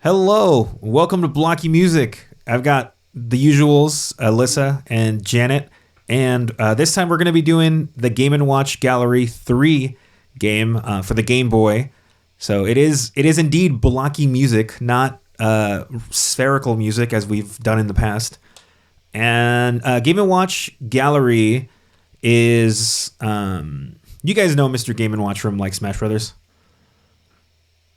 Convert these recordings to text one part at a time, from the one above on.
Hello, welcome to Blocky Music. I've got the usuals, Alyssa and Janet, and this time we're going to be doing the Game & Watch Gallery 3 game for the Game Boy. So it is indeed blocky music, not spherical music as we've done in the past. And Game & Watch Gallery is, you guys know Mr. Game & Watch from like Smash Brothers?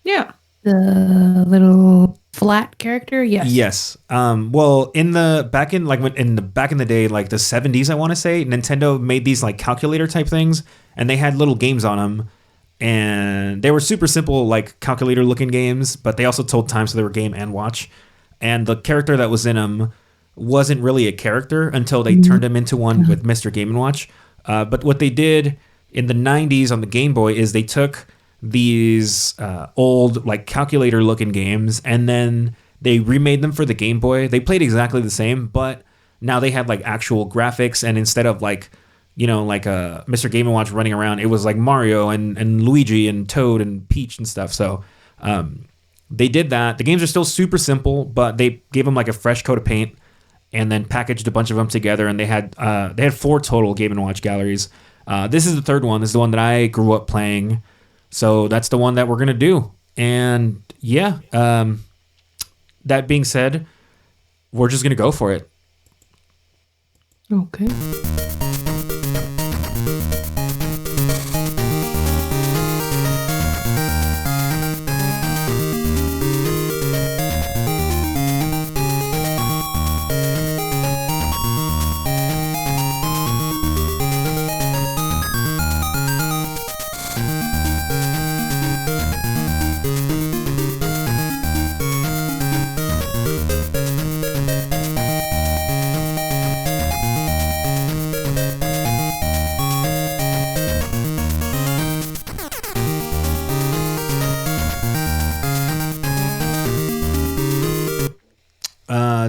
Yeah. The little flat character, yes. Yes. Well, back in the day, like the 70s, I want to say, Nintendo made these like calculator type things, and they had little games on them, and they were super simple, like calculator looking games, but they also told time, so they were game and watch. And the character that was in them wasn't really a character until they turned him into one with Mr. Game & Watch. But what they did in the 90s on the Game Boy is they took these old like calculator looking games and then they remade them for the Game Boy. They played exactly the same, but now they had like actual graphics, and instead of like, you know, like a Mr. Game & Watch running around, it was like Mario and Luigi and Toad and Peach and stuff. So they did that. The games are still super simple, but they gave them like a fresh coat of paint and then packaged a bunch of them together, and they had 4 total Game & Watch galleries. This is the third one. This is the one that I grew up playing. So that's the one that we're going to do. And yeah, that being said, we're just going to go for it. Okay.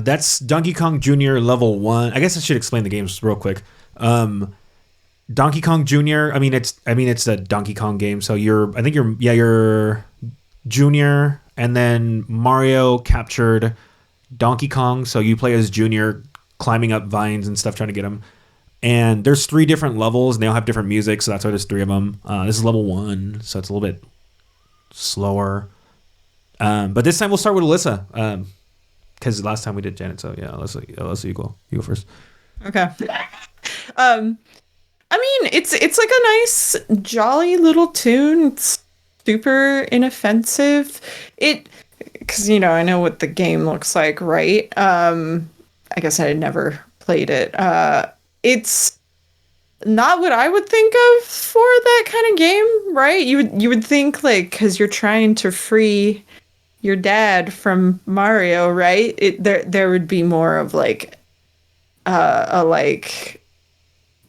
That's Donkey Kong Jr. level 1. I guess I should explain the games real quick. Donkey Kong Jr. I mean it's a Donkey Kong game. So you're Junior, and then Mario captured Donkey Kong. So you play as Junior, climbing up vines and stuff, trying to get him. And there's 3 different levels, and they all have different music. So that's why there's 3 of them. This is level 1, so it's a little bit slower. But this time we'll start with Alyssa. Because last time we did Janet, so yeah, Alyssa, you go first. Okay. I mean, it's like a nice, jolly little tune. It's super inoffensive. Because I know what the game looks like, right? I guess I had never played it. It's not what I would think of for that kind of game, right? You would think, like, because you're trying to free your dad from Mario, right? There would be more of like a like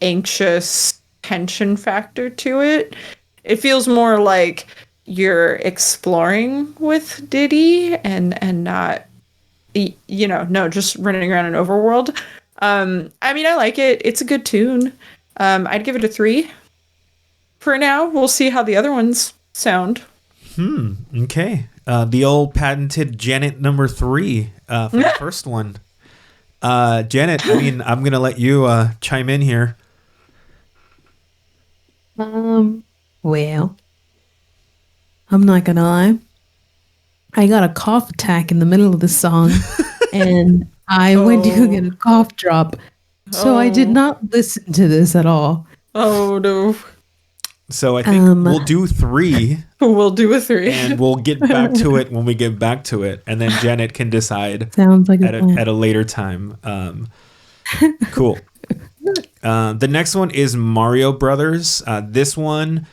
anxious tension factor to it. It feels more like you're exploring with Diddy and not just running around an overworld. I mean, I like it. It's a good tune. I'd give it a 3 for now. We'll see how the other ones sound. Okay. The old patented Janet number 3 for the first one. Janet, I mean, I'm going to let you chime in here. Well, I'm not going to lie. I got a cough attack in the middle of the song, and I went to go get a cough drop. So I did not listen to this at all. Oh, no. So I think we'll do 3. We'll do a 3. And we'll get back to it when we get back to it. And then Janet can decide Sounds like at a later time. Cool. The next one is Mario Brothers. This one,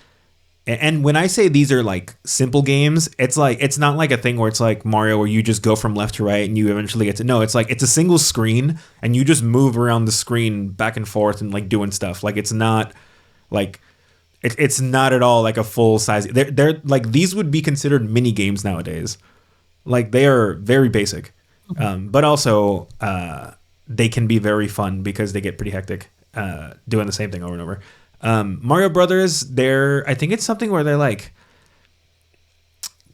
and when I say these are like simple games, it's not like a thing where it's like Mario where you just go from left to right and you eventually get to... No, it's like it's a single screen and you just move around the screen back and forth and like doing stuff. Like it's not like... It's not at all like a full size. They're like, these would be considered mini games nowadays. Like they are very basic, but also they can be very fun because they get pretty hectic doing the same thing over and over. Mario Brothers, I think it's something where they're like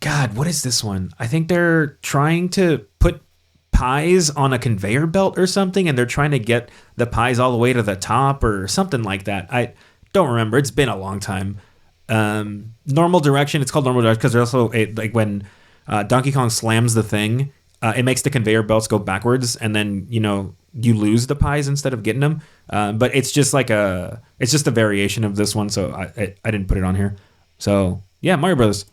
God, what is this one? I think they're trying to put pies on a conveyor belt or something, and they're trying to get the pies all the way to the top or something like that. I don't remember. It's been a long time. Normal direction. It's called normal direction because there's also like when Donkey Kong slams the thing, it makes the conveyor belts go backwards, and then you lose the pies instead of getting them. But it's just a variation of this one, so I didn't put it on here. So yeah, Mario Brothers.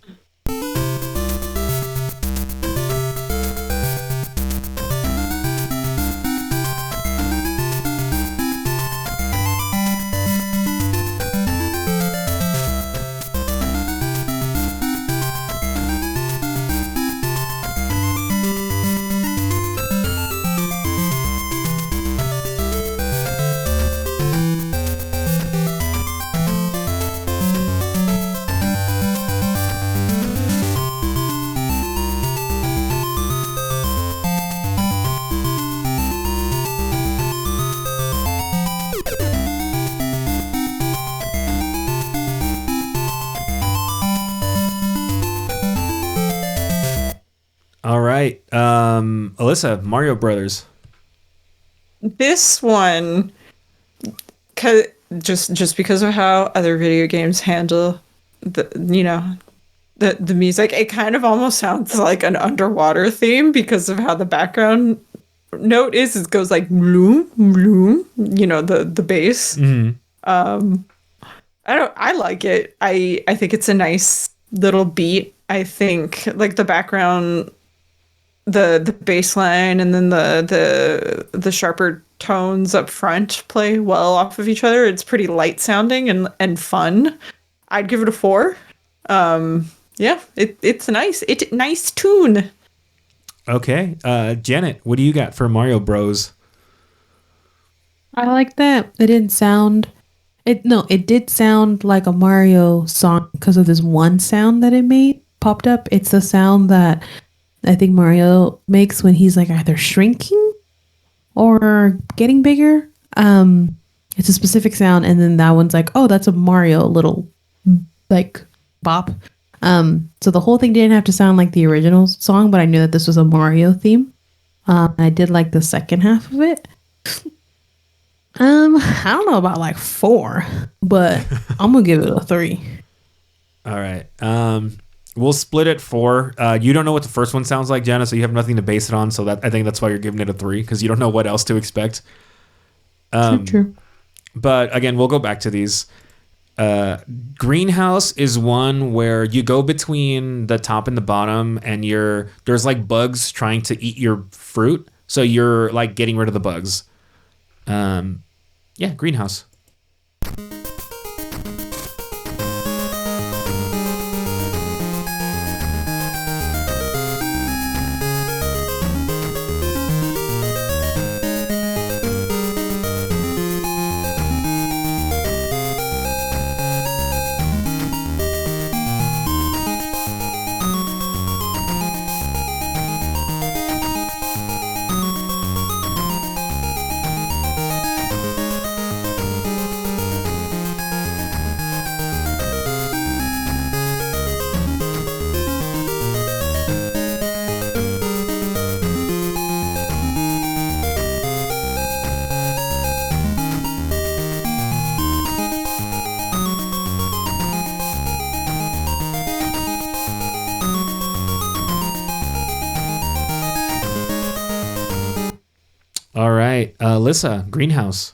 All right, Alyssa, Mario Brothers. This one, just because of how other video games handle the music, it kind of almost sounds like an underwater theme because of how the background note is. It goes like bloom, bloom, the bass. Mm-hmm. I like it. I think it's a nice little beat. I think like the background, the bass line and then the sharper tones up front play well off of each other. It's pretty light sounding and fun. I'd give it a 4. Yeah, it's nice. It's a nice tune. Okay, Janet, what do you got for Mario Bros? I like that. It didn't sound. It did sound like a Mario song because of this one sound that it popped up. It's the sound that I think Mario makes when he's like either shrinking or getting bigger. It's a specific sound, and then that one's like, oh, that's a Mario little like bop. So the whole thing didn't have to sound like the original song, but I knew that this was a Mario theme. I did like the second half of it. I don't know about like 4, but I'm gonna give it a 3. All right. We'll split it 4. You don't know what the first one sounds like, Jenna, so you have nothing to base it on. So I think that's why you're giving it a 3 because you don't know what else to expect. True. But again, we'll go back to these. Greenhouse is one where you go between the top and the bottom, and there's like bugs trying to eat your fruit, so you're like getting rid of the bugs. Yeah, Greenhouse. All right, Alyssa, Greenhouse.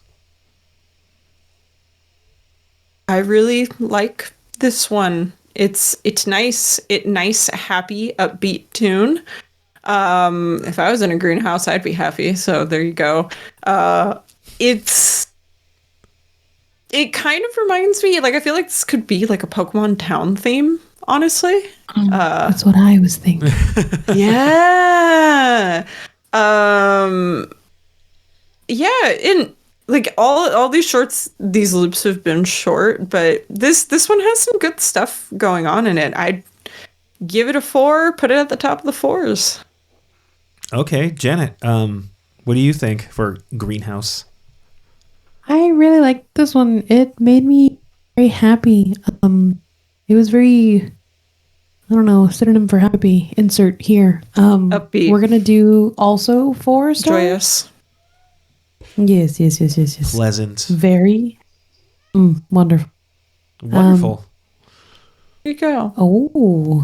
I really like this one. It's nice. Nice, happy, upbeat tune. If I was in a greenhouse, I'd be happy. So there you go. It kind of reminds me, like I feel like this could be like a Pokemon Town theme, honestly. That's what I was thinking. Yeah. Yeah, in like all these loops have been short, but this one has some good stuff going on in it. I'd give it a 4, put it at the top of the 4s. Okay, Janet, what do you think for Greenhouse? I really liked this one. It made me very happy. It was very I don't know, synonym for happy. Insert here. Upbeat. We're gonna do also 4 stars. Joyous. Yes. Pleasant. Very wonderful. Wonderful. Here you go. Oh,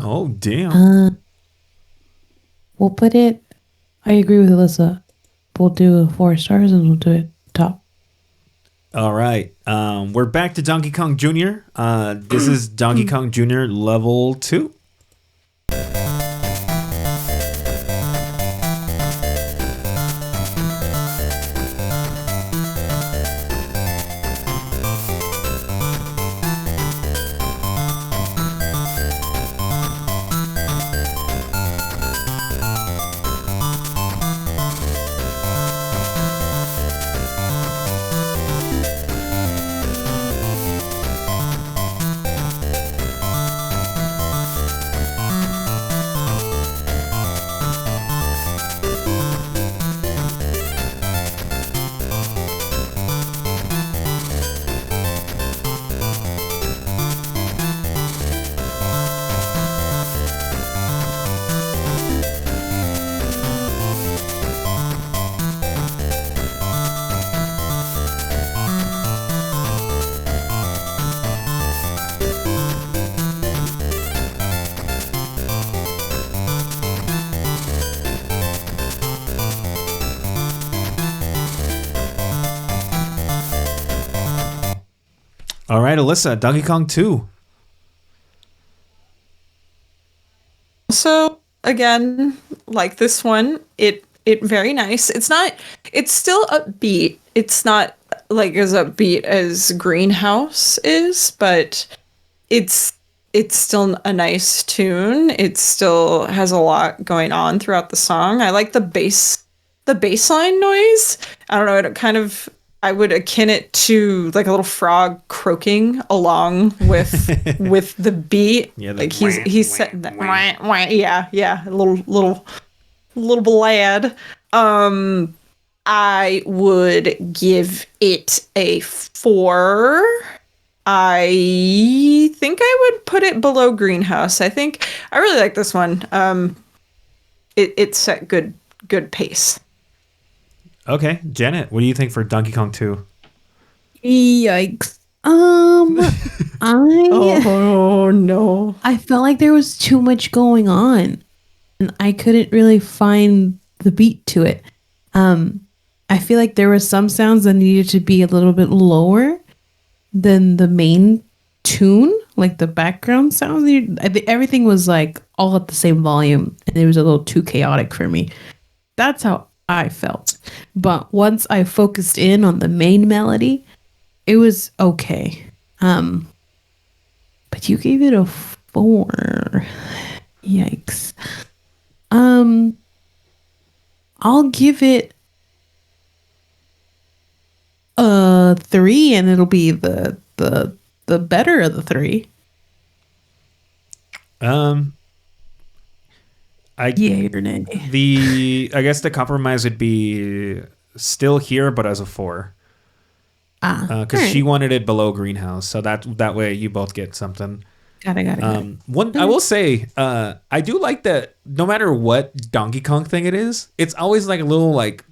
Oh, damn. we'll put it. I agree with Alyssa. We'll do 4 stars and we'll do it top. All right. We're back to Donkey Kong Jr. This is Donkey Kong Jr. level 2. All right, Alyssa, Donkey Kong 2. So again, like this one, it very nice. It's still upbeat. It's not like as upbeat as Greenhouse is, but it's still a nice tune. It still has a lot going on throughout the song. I like the bassline noise. I don't know, it kind of, I would akin it to like a little frog croaking along with with the beat. Yeah, like he's setting that yeah, a little lad. I would give it a 4. I think I would put it below Greenhouse. I think I really like this one. It set good pace. Okay, Janet, what do you think for Donkey Kong 2? Yikes. Oh no. I felt like there was too much going on and I couldn't really find the beat to it. I feel like there were some sounds that needed to be a little bit lower than the main tune, like the background sounds. Everything was like all at the same volume and it was a little too chaotic for me. That's how I felt. But once I focused in on the main melody, it was okay. But you gave it a 4. Yikes. I'll give it a 3 and it'll be the better of the 3. Yay or nay? I guess the compromise would be still here, but as a 4. Because she wanted it below Greenhouse, so that way you both get something. Got it. One, I will say, I do like that. No matter what Donkey Kong thing it is, it's always like a little like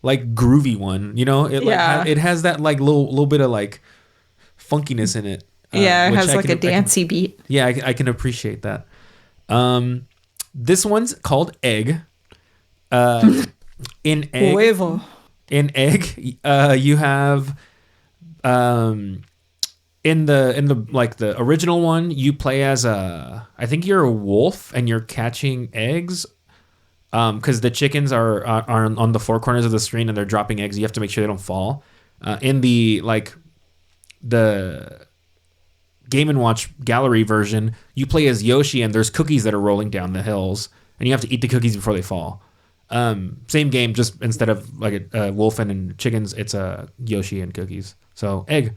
groovy one. You know, it has that like little bit of like funkiness in it. It has like a dancey beat. Yeah, I can appreciate that. This one's called Egg. In Egg, Huevo. In Egg, you have in the like the original one, you play as I think you're a wolf and you're catching eggs. Because the chickens are on the 4 corners of the screen and they're dropping eggs. You have to make sure they don't fall. In the Game & Watch gallery version, you play as Yoshi and there's cookies that are rolling down the hills and you have to eat the cookies before they fall. Same game, just instead of like a wolf and chickens, it's a Yoshi and cookies. So Egg.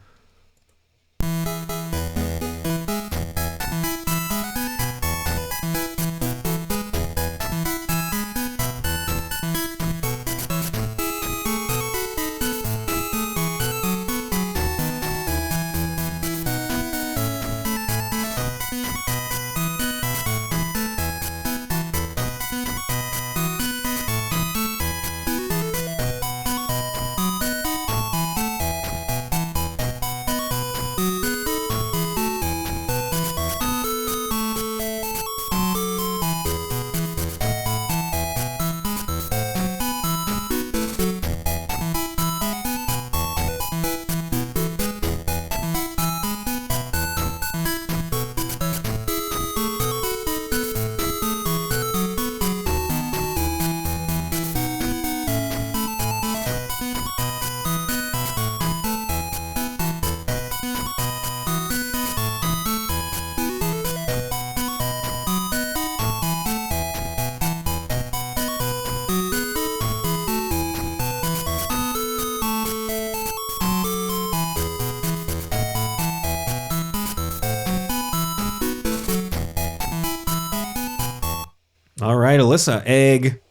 right, Alyssa, egg.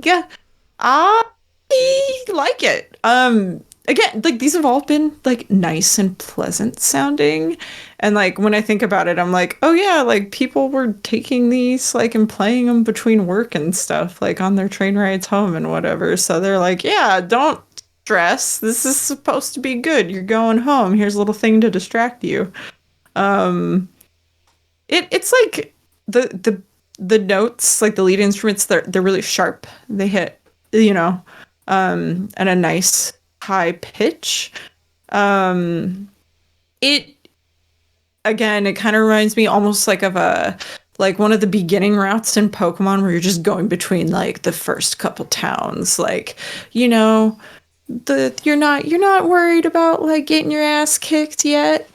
Yeah, I like it. Again, like these have all been like nice and pleasant sounding, and like when I think about it, I'm like, oh yeah, like people were taking these like and playing them between work and stuff, like on their train rides home and whatever. So they're like, yeah, don't stress. This is supposed to be good. You're going home. Here's a little thing to distract you. It's like the notes, like the lead instruments, they're really sharp. They hit, at a nice high pitch. It again, it kind of reminds me almost like of a like one of the beginning routes in Pokemon where you're just going between like the first couple towns, like you're not worried about like getting your ass kicked yet.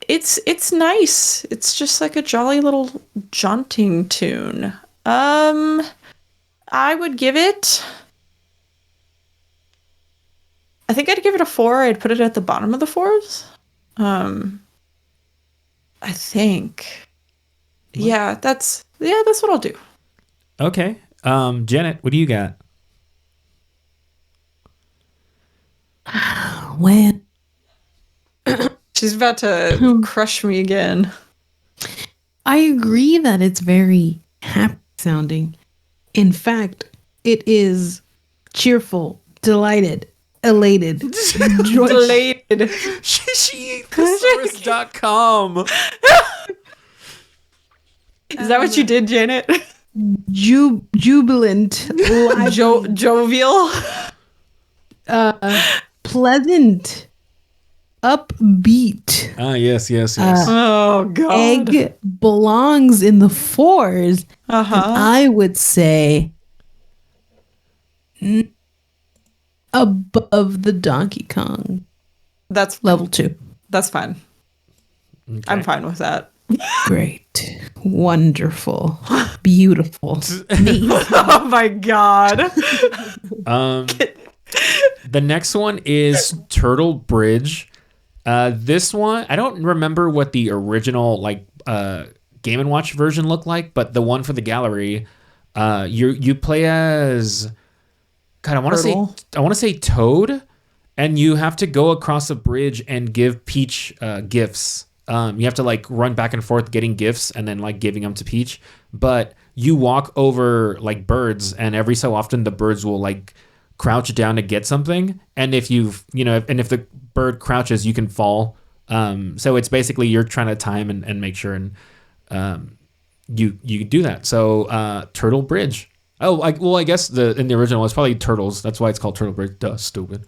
It's nice. It's just like a jolly little jaunting tune. I would give it. I think I'd give it a 4. I'd put it at the bottom of the 4s. I think. Yeah, that's what I'll do. Okay. Janet, what do you got? When She's about to crush me again. I agree that it's very happy sounding. In fact, it is cheerful, delighted, elated, joyous. Delated. She thesaurus.com. Is that what you did, Janet? Jubilant, Jovial. pleasant, upbeat. Yes. Oh God. Egg belongs in the 4s. I would say above the Donkey Kong. That's level 2. That's fine. Okay. I'm fine with that. Great, wonderful, beautiful. Oh my God. The next one is Turtle Bridge. This one, I don't remember what the original Game & Watch version looked like, but the one for the gallery, you play as God, I want to say Toad, and you have to go across a bridge and give Peach gifts. You have to like run back and forth getting gifts and then like giving them to Peach, but you walk over like birds, and every so often the birds will like crouch down to get something, and if if the bird crouches, you can fall. So it's basically you're trying to time and make sure, and you do that. So Turtle Bridge. Oh, I guess in the original it's probably turtles. That's why it's called Turtle Bridge. Duh, stupid.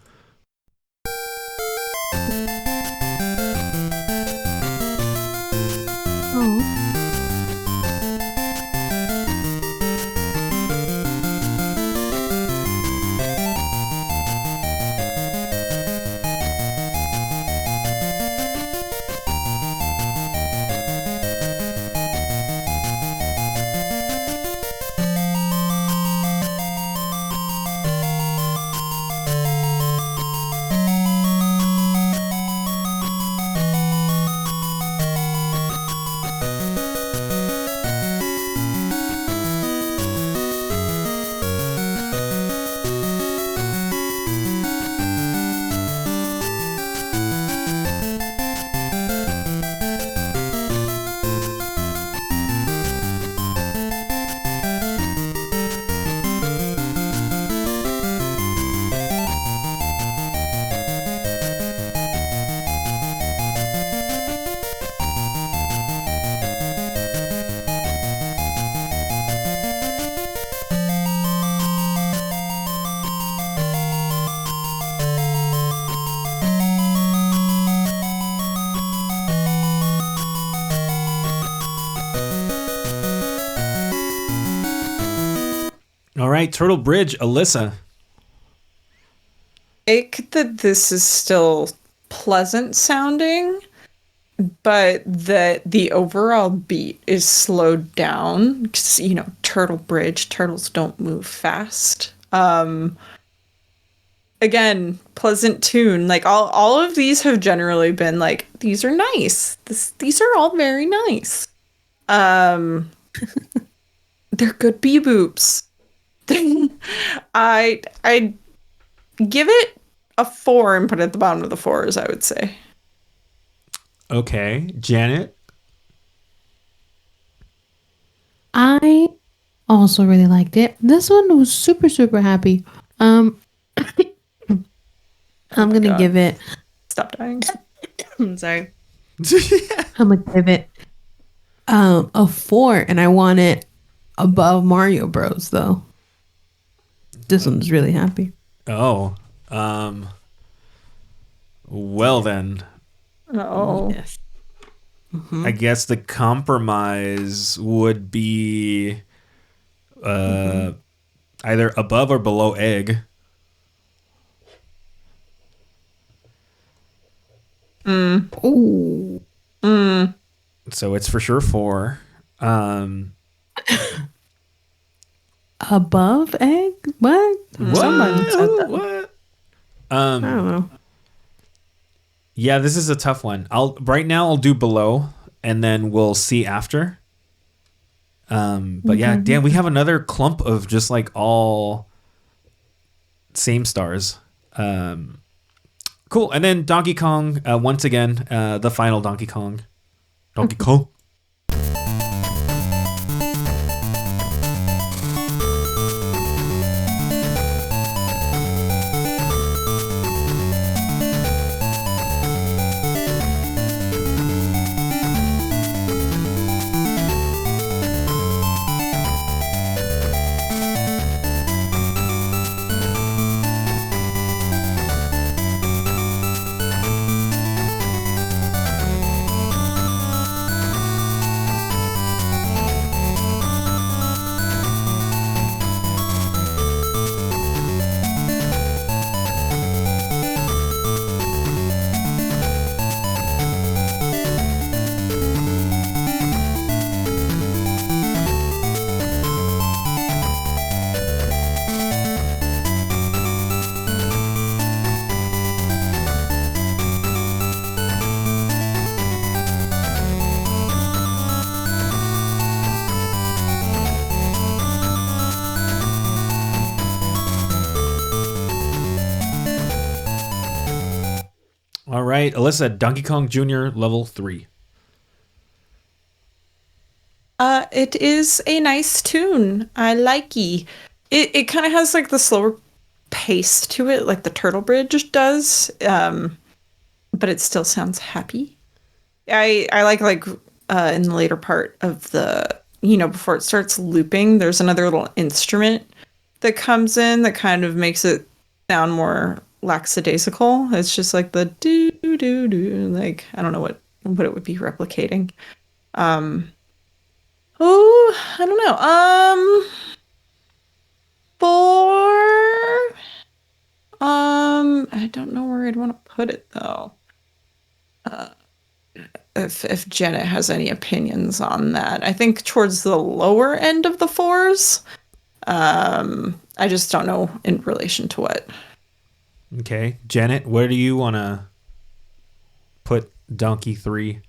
All right, Turtle Bridge, Alyssa. I think that this is still pleasant sounding, but that the overall beat is slowed down because Turtle Bridge, turtles don't move fast. Again, pleasant tune. Like all of these have generally been like, these are nice. These are all very nice. Um, they're good bee boops. I give it a 4 and put it at the bottom of the 4s, I would say. Okay, Janet. I also really liked it. This one was super, super happy. I'm gonna give it. Stop dying. I'm sorry. I'm gonna give it a 4, and I want it above Mario Bros. Though. This one's really happy. Oh, well then, Oh. Yes. I guess the compromise would be either above or below egg. Ooh. So it's for sure 4. Above egg? What? Somebody said that. What? I don't know. Yeah, this is a tough one. Right now I'll do below, and then we'll see after. But yeah, damn, we have another clump of just like all same stars. Cool. And then Donkey Kong, once again, the final Donkey Kong. Donkey Kong. All right, Alyssa, Donkey Kong Jr. level 3. It is a nice tune. I likey. It kind of has like the slower pace to it, like the Turtle Bridge does. But it still sounds happy. I like in the later part of the, before it starts looping, there's another little instrument that comes in that kind of makes it sound more lackadaisical. It's just like the do do do, like I don't know what it would be replicating. I don't know. I don't know where I'd want to put it though. If Janet has any opinions on that, I think towards the lower end of the 4s. I just don't know in relation to what. Okay, Janet, where do you want to put Donkey 3?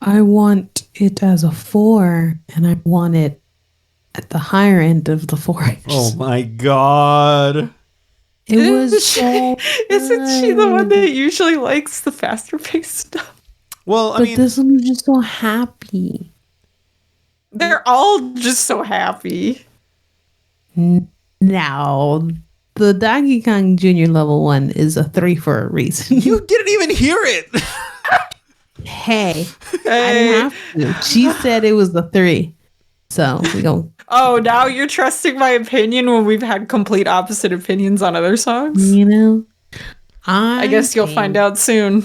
I want it as a 4, and I want it at the higher end of the 4. Oh my god. It was so Isn't she the one that usually likes the faster paced stuff? Well, I But mean, this one was just so happy. They're all just so happy. Now, the Donkey Kong Jr. level 1 is a 3 for a reason. you didn't even hear it. Hey, I didn't have to. She said it was a 3. So we go. Oh, now you're trusting my opinion when we've had complete opposite opinions on other songs? I guess you'll find out soon.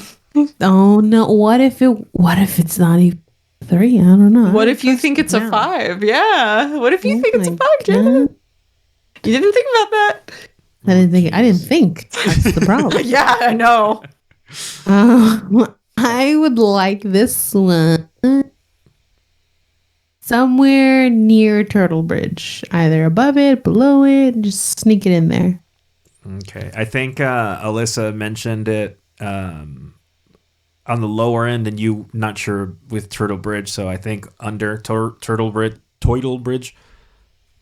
Oh no! What if it's not even 3? I don't know. What if you think it's a 5? Yeah. What if you think it's a 5, Janet? God. You didn't think about that? I didn't think. That's the problem. Yeah, I know. I would like this one somewhere near Turtle Bridge, either above it, below it, just sneak it in there. Okay, I think Alyssa mentioned it. on the lower end, and you not sure with Turtle Bridge. So I think under Turtle Bridge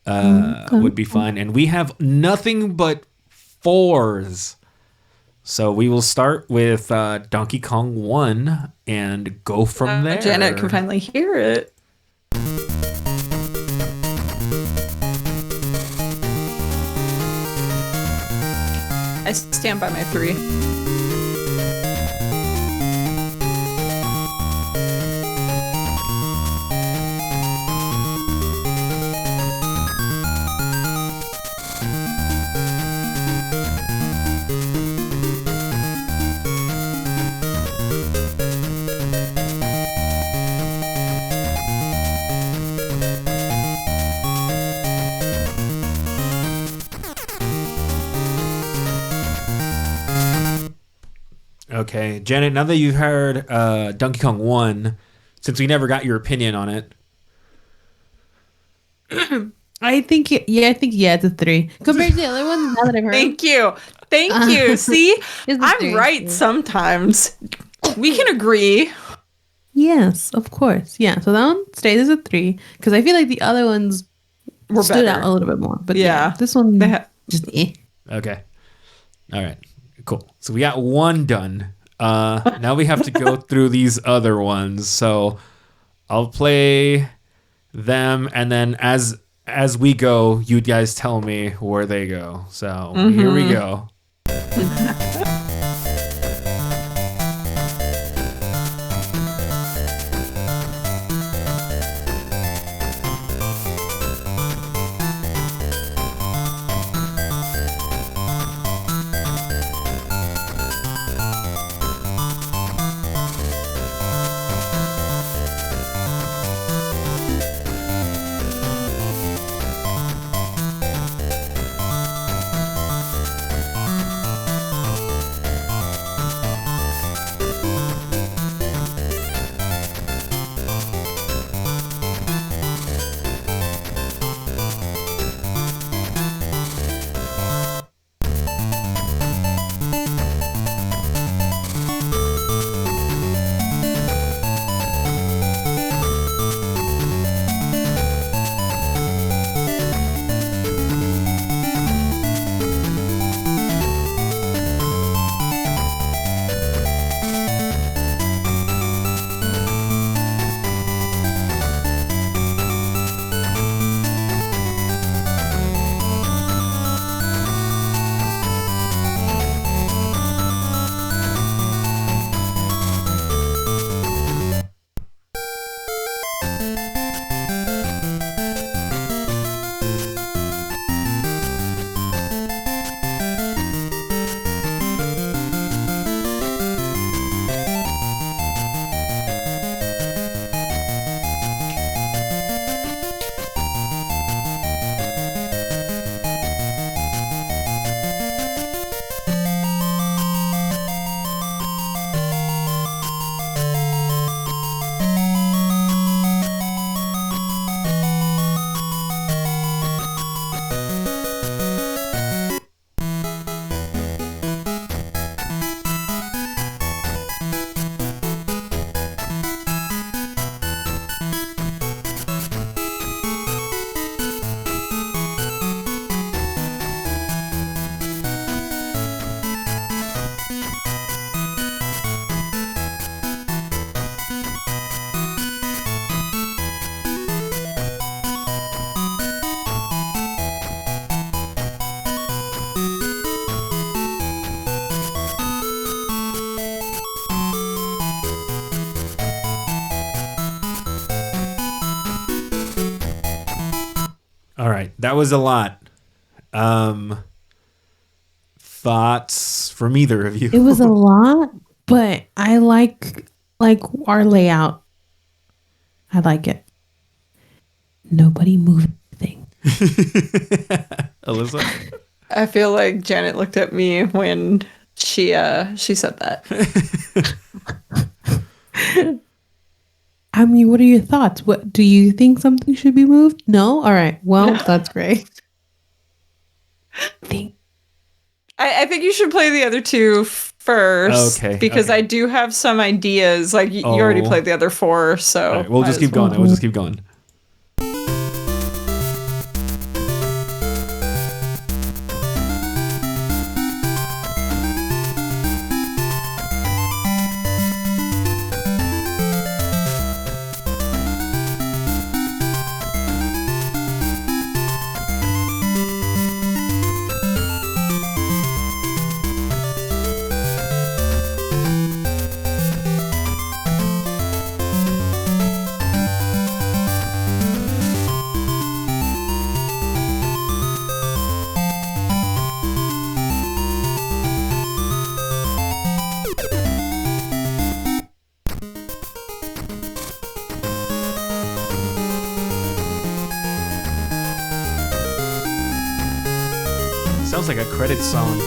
would be fine. And we have nothing but 4s. So we will start with Donkey Kong 1 and go from there. Janet can finally hear it. I stand by my 3. Okay, Janet, now that you've heard Donkey Kong 1, since we never got your opinion on it. I think it's a 3 compared to the other ones. Now that I've heard, Thank you. See, It's a I'm 3. right sometimes. We can agree. Yes, of course. Yeah, so that one stays as a 3 because I feel like the other ones We're stood better. out a little bit more. But Yeah. this one They ha- just eh. Okay. All right. Cool. So we got 1 done. Now we have to go through these other ones. So I'll play them, and then as we go, you guys tell me where they go. So here we go. All right, that was a lot. Thoughts from either of you? It was a lot, but I like our layout. I like it. Nobody moved anything. Alyssa? I feel like Janet looked at me when she said that. I mean, what are your thoughts? What do you think something should be moved? No? All right. Well, that's great. I think you should play the other two first. Okay, Because okay. I do have some ideas. Like, you already Oh. played the other 4, so. All right, we'll might just as keep going. Then. We'll just keep going. Sounds like a credit song.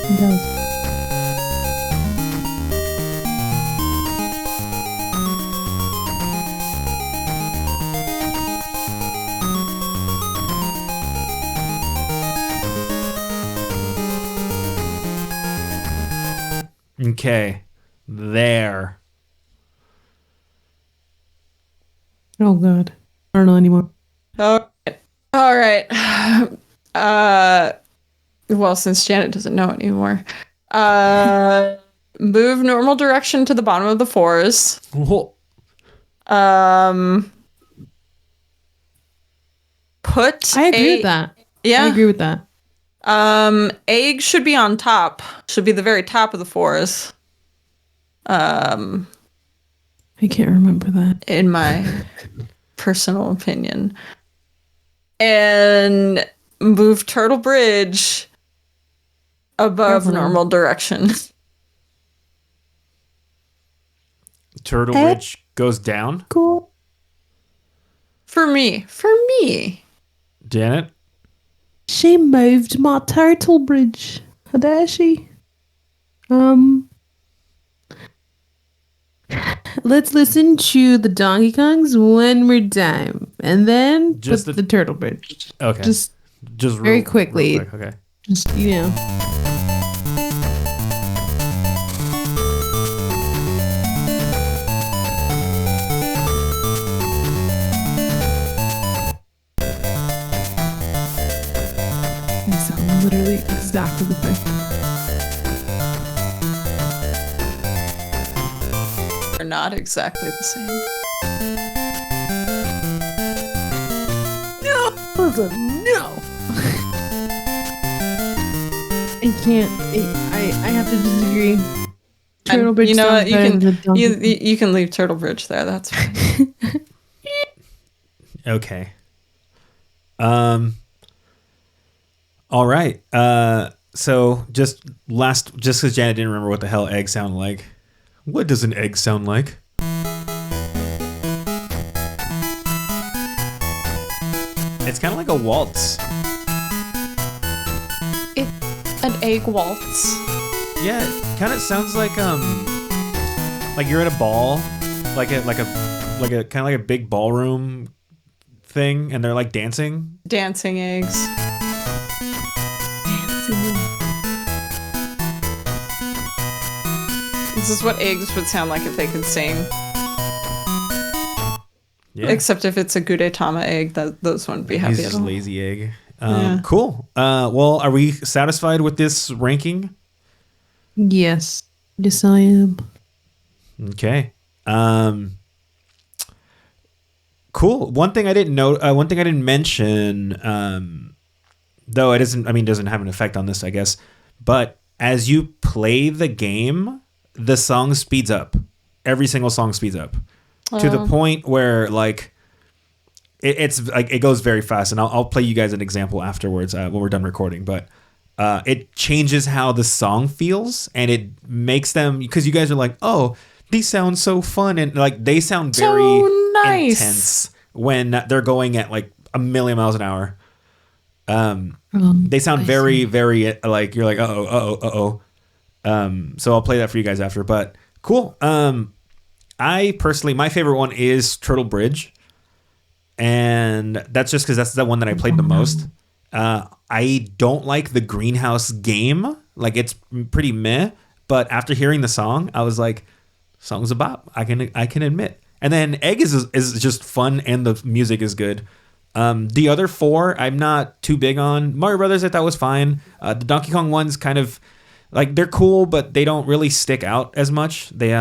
It does. Okay. There. Oh god. I don't know anymore. All right. Well, since Janet doesn't know anymore. Move normal direction to the bottom of the 4s. Put I agree with that. Yeah. I agree with that. Egg should be on top. Should be the very top of the 4s. I can't remember that. In my personal opinion. And move Turtle Bridge above Careful. normal direction. Turtle Bridge goes down. Cool. For me. Janet? She moved my turtle bridge. How dare she? Let's listen to the Donkey Kongs one more time, and then Just put the turtle bridge. Okay. Just very quickly. Real quick. Okay. Just They sound literally exactly the same. They're not exactly the same. No. I can't. I have to disagree. Turtle Bridge. You know what? You You can leave Turtle Bridge there. That's fine. Okay. All right. So just because Janet didn't remember what the hell egg sound like. What does an egg sound like? It's kind of like a waltz. An egg waltz. Yeah, it kind of sounds like you're at a ball, like a kind of like a big ballroom thing, and they're like dancing. Dancing eggs. This is what eggs would sound like if they could sing. Yeah. Except if it's a Gudetama egg, those wouldn't be happy He's at just all. lazy egg. Yeah. Cool. Well, are we satisfied with this ranking? Yes. Yes, I am. Okay. Cool. One thing I didn't mention, though it doesn't have an effect on this, I guess. But as you play the game, the song speeds up. Every single song speeds up to the point where like it's like it goes very fast. And I'll play you guys an example afterwards when we're done recording. But it changes how the song feels, and it makes them, because you guys are like, oh, these sound so fun, and like they sound very nice. intense when they're going at like a million miles an hour. They sound very, very like you're like uh-oh. So I'll play that for you guys after. But cool. I personally, my favorite one is Turtle Bridge, and that's just because that's the one that I played the most. I don't like the greenhouse game. Like it's pretty meh. But after hearing the song, I was like, song's a bop. I can admit. And then Egg is just fun and the music is good. The other four, I'm not too big on. Mario Brothers, I thought was fine. The Donkey Kong ones kind of like they're cool, but they don't really stick out as much. They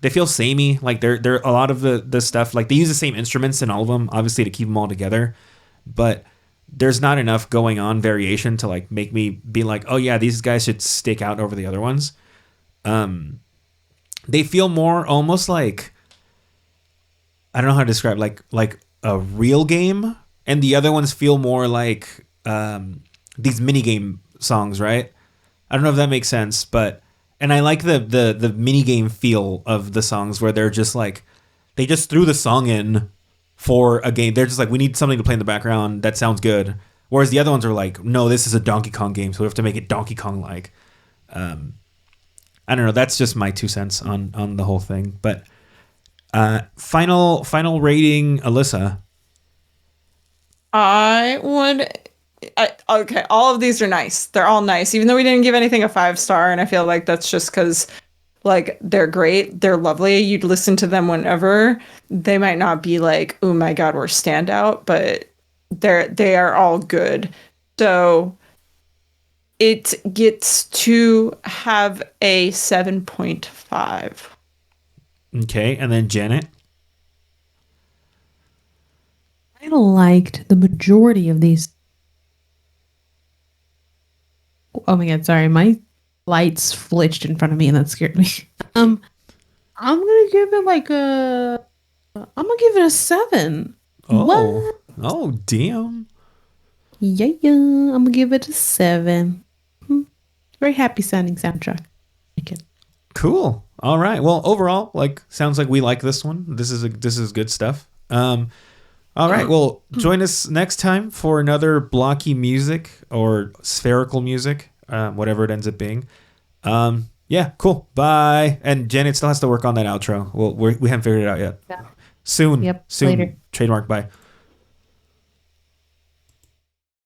feel samey. Like they're a lot of the stuff. Like they use the same instruments in all of them, obviously to keep them all together. But there's not enough going on variation to like make me be like, oh yeah, these guys should stick out over the other ones. They feel more almost like, I don't know how to describe, like a real game, and the other ones feel more like these mini game songs, right? I don't know if that makes sense, and I like the mini game feel of the songs where they're just like they just threw the song in for a game. They're just like, we need something to play in the background that sounds good. Whereas the other ones are like, no, this is a Donkey Kong game, so we have to make it Donkey Kong like. I don't know. That's just my 2 cents on the whole thing. But final rating, Alyssa. Okay, all of these are nice. They're all nice, even though we didn't give anything a 5-star, and I feel like that's just because like they're great, they're lovely. You'd listen to them whenever. They might not be like, oh my god, we're standout, but they are all good. So it gets to have a 7.5. Okay, and then Janet. I liked the majority of these. Oh my god, sorry, my lights flinched in front of me and that scared me. I'm gonna give it like I'm gonna give it a 7. Oh, what? Oh, damn. Yeah, I'm gonna give it a 7. Very happy sounding soundtrack. Like it. Cool. All right. Well, overall, like, sounds like we like this one. This is good stuff. All right. Well, join us next time for another blocky music or spherical music, whatever it ends up being. Yeah. Cool. Bye. And Janet still has to work on that outro. Well, we haven't figured it out yet. Yeah. Soon. Yep. Soon. Later. Trademark. Bye.